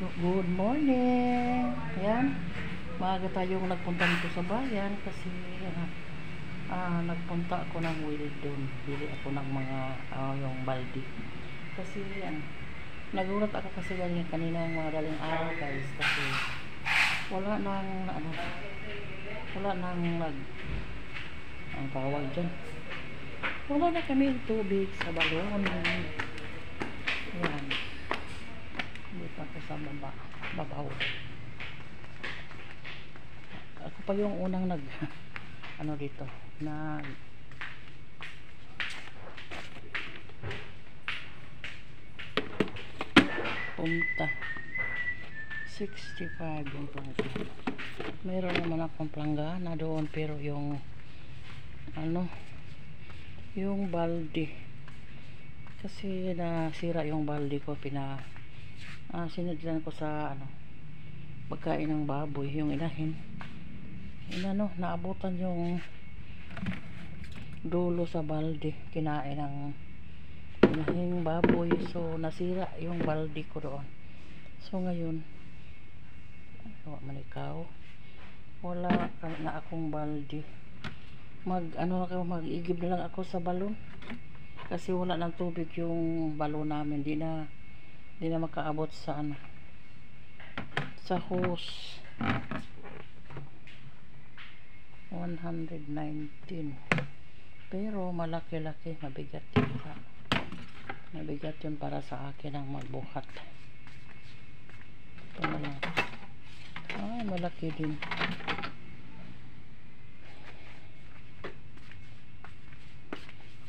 Good morning. Ayan. Maaga tayong nagpunta nito sa bayan kasi nagpunta ako ng Wildon. Bili ako ng mga yung baldi. Kasi nagulat ako kasi kanina mga daling araw guys kasi wala nang ang tawag dyan. Wala na kami tubig sa balon. Ayan. Dito ako sa babaw. Ako pa yung unang dito punta 65 yung plangga. Meron naman akong plangga na doon pero yung yung balde kasi nasira yung balde ko, sinadlan ko sa pagkain ng baboy, yung inahin naabutan yung dulo sa balde, kinain ng inahing baboy, so nasira yung balde ko doon. So ngayon wala na akong balde, mag-igib na lang ako sa balon kasi wala ng tubig yung balon namin, di na makaabot sa sa hose. 119 pero malaki-laki, mabigat yun para sa akin ang magbuhat. Ito na lang, malaki din.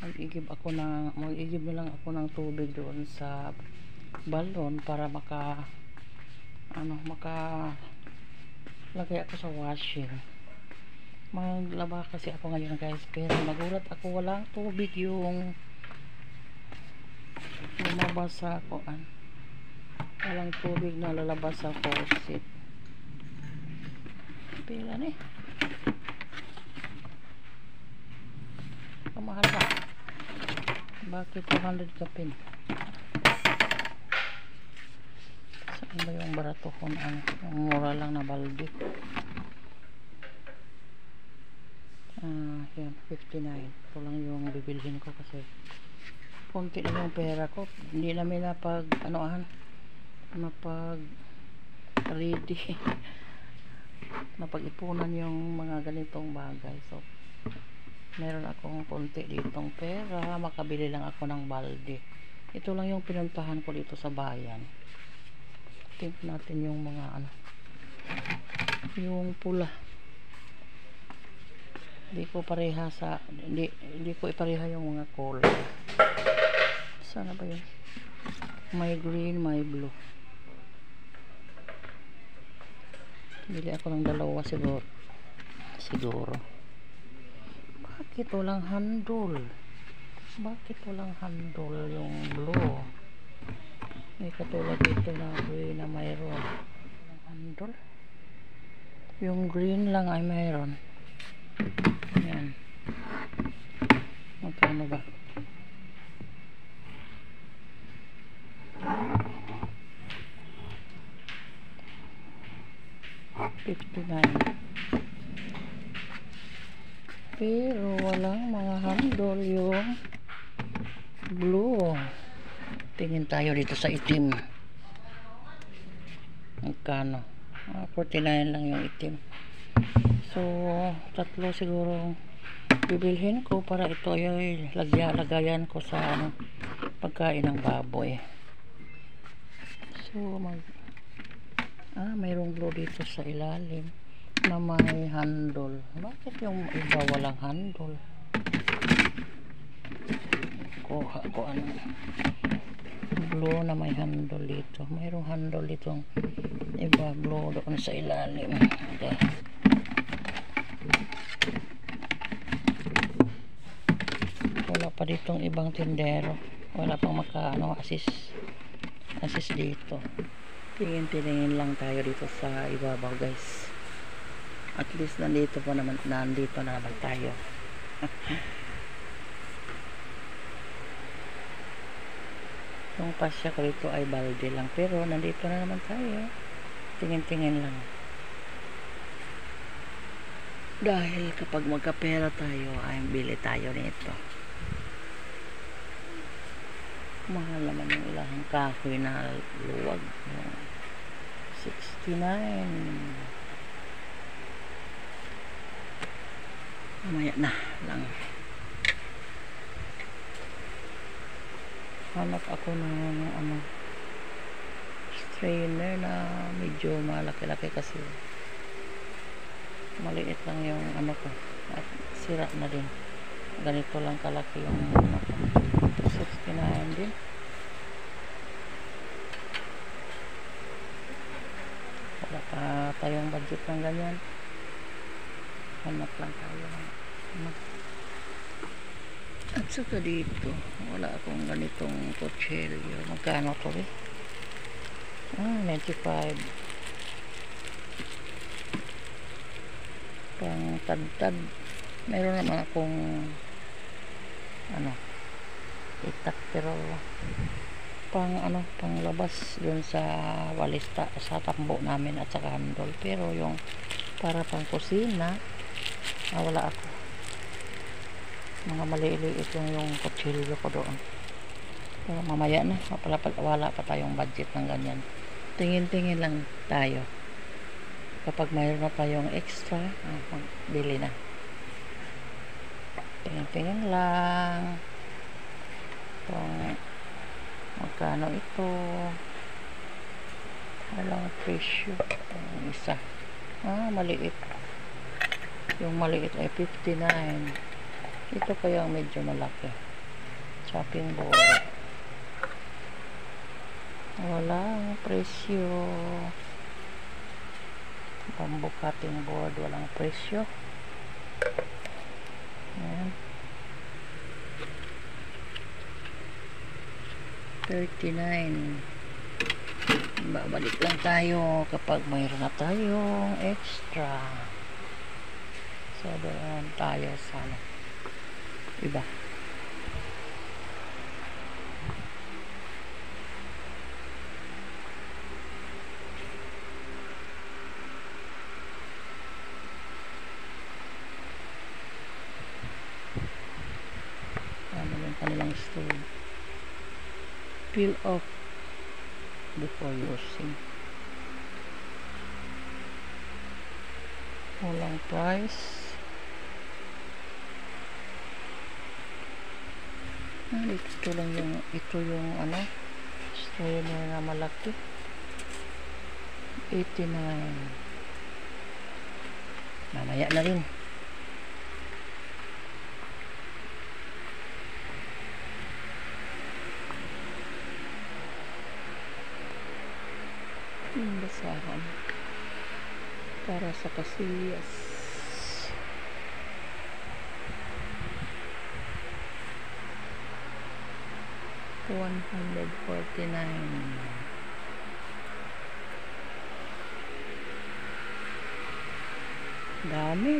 Mag-igib na lang ako ng tubig doon sa balon para lagay ako sa washing. Maglaba kasi ako ngayon guys, pero nagulat ako walang tubig yung lumabas sa walang tubig na lalabas sa faucet. Pila na kamahal ba? Bakit 200 kapin? Saan ba yung barato kung yung mura lang na balde? Yan, 59. Ito lang yung bibilhin ko kasi konti na yung pera ko, hindi namin ready napag-ipunan yung mga ganitong bagay. So meron akong konti ditong pera, makabili lang ako ng balde. Ito lang yung pinuntahan ko dito sa bayan. Tingnan natin yung mga yung pula. Hindi ko ipareha yung mga color. Sana ba yun? May green, may blue. Bili ako ng dalawa siguro. Bakit walang handle? Yung blue? May katulad dito na green na mayroon. Walang handle. Yung green lang ay mayroon. Yan. Magkano ba? $59. Pero walang mga handle yung blue. Tingin tayo dito sa itim. Magkano? 49 lang yung itim. So, tatlo siguro bibilhin ko para ito ay lagayan ko sa pagkain ng baboy. So, mayroong glue dito sa ilalim na may handle. Bakit yung iba walang handle? Kuha ko glue na may handle dito. Mayroong handle dito iba, glue doon sa ilalim. Okay. Wala pa ditong ibang tindero, wala pang assist dito. Tingin lang tayo dito sa ibabaw guys. At least nandito na naman tayo. Yung pasya ko dito ay balde lang, pero nandito na naman tayo, tingin-tingin lang. Dahil kapag magkapera tayo ay bili tayo nito. Mahal naman yung ilahang kahoy na luwag, yung 69. Mamaya na lang. Hanap ako ng strainer na medyo malaki-laki kasi maliit lang yung ko at sira na din. Ganito lang kalaki yung 69 din. Wala pa tayong budget ng ganyan. Hanap lang tayo at saka dito wala akong ganitong kutsilyo. Magkano to eh? 95. Pang tad-tad. Meron naman akong itak, pero pang labas dun sa walista sa tambo namin at saka handol. Pero yung para pang kusina wala ako. Mga maliliit yung kutsilyo ko doon. Pero mamaya na, wala pa tayong budget ng ganyan. Tingin-tingin lang tayo. Kapag mayroon na tayong extra, bili na. Tingin-tingin lang. Kung magkano ito. Walang presyo. Yung isa. Maliit. Yung maliit ay 59. Ito pa yung medyo malaki. Chopping board. Walang presyo. Bamboo cutting board, walang presyo. Ayan. 39. Babalik lang tayo kapag mayroon na tayong extra. So, doon tayo sa iba. Yung kanilang stove. Peel off before using. Walang price. Ito lang yung strainer na malaki. 89. Mamaya na rin. Yung basahan para sa kasiyas. $149.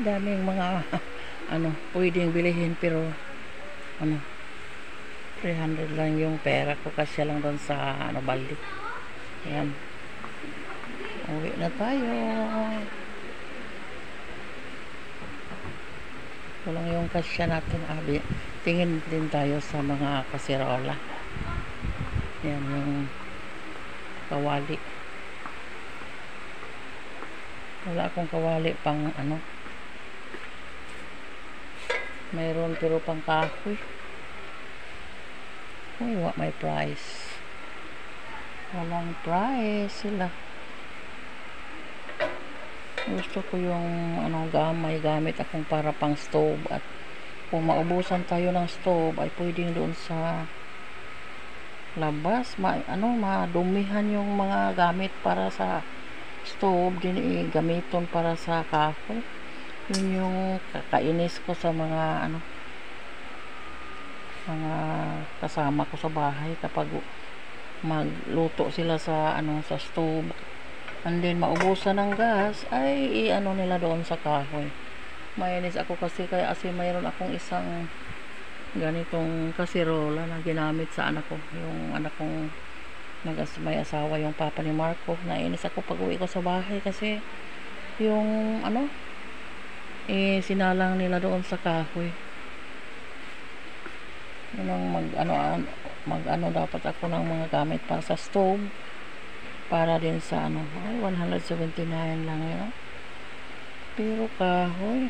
Daming mga pwedeng bilihin, pero 300 lang yung pera ko kasi lang doon sa balde. Ayan, uwi na tayo. Ito lang yung kasya natin. Tingin din tayo sa mga kasirola. Yan yung kawali. Wala akong kawali pang mayroon pero pang kahoy. May price. Walang price sila. Gusto ko yung may gamit akong para pang stove, at kung maubusan tayo ng stove ay pwedeng doon sa labas madumihan yung mga gamit para sa stove din gamiton para sa kahoy. Yun yung kakainis ko sa mga mga kasama ko sa bahay kapag magluto sila sa sa stove, and then maubusan ng gas ay nila doon sa kahoy. Mainis ako kasi mayroon akong isang ganitong kasirola na ginamit sa anak ko. Yung anak kong may asawa, yung papa ni Marco. Nainis ako pag uwi ko sa bahay kasi yung ano, sinalang nila doon sa kahoy. Yun ang mag ano dapat ako ng mga gamit para sa stove, para din sa ano. Ay, 179 lang yun. Pero kahoy,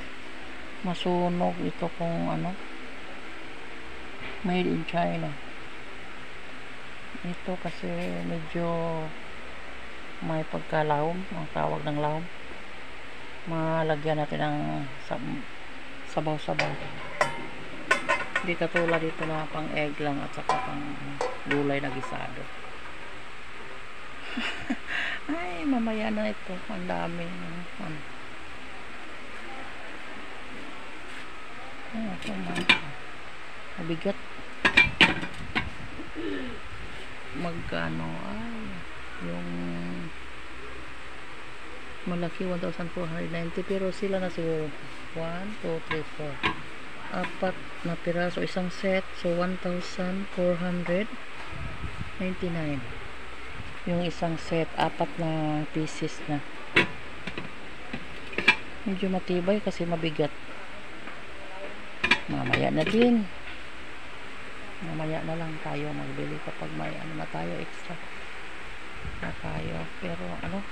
masunog ito kung ano, made in China. Ito kasi medyo may pagkalawom, ang tawag ng lawom. Malagyan natin ng sabaw-sabaw. Hindi katulad dito na pang egg lang at saka pang gulay na gisado. Ay, mamaya na ito. Ang dami. Ito mabigat. Magkano? Ay, yung malaki 1,490 pero sila na siguro 1, 2, 3, 4 apat na piraso, isang set, so 1,499 yung isang set, apat na pieces na. Medyo matibay kasi mabigat. Mamaya na din, mamaya na lang tayo magbili kapag may ano na tayo extra na tayo. Pero ano,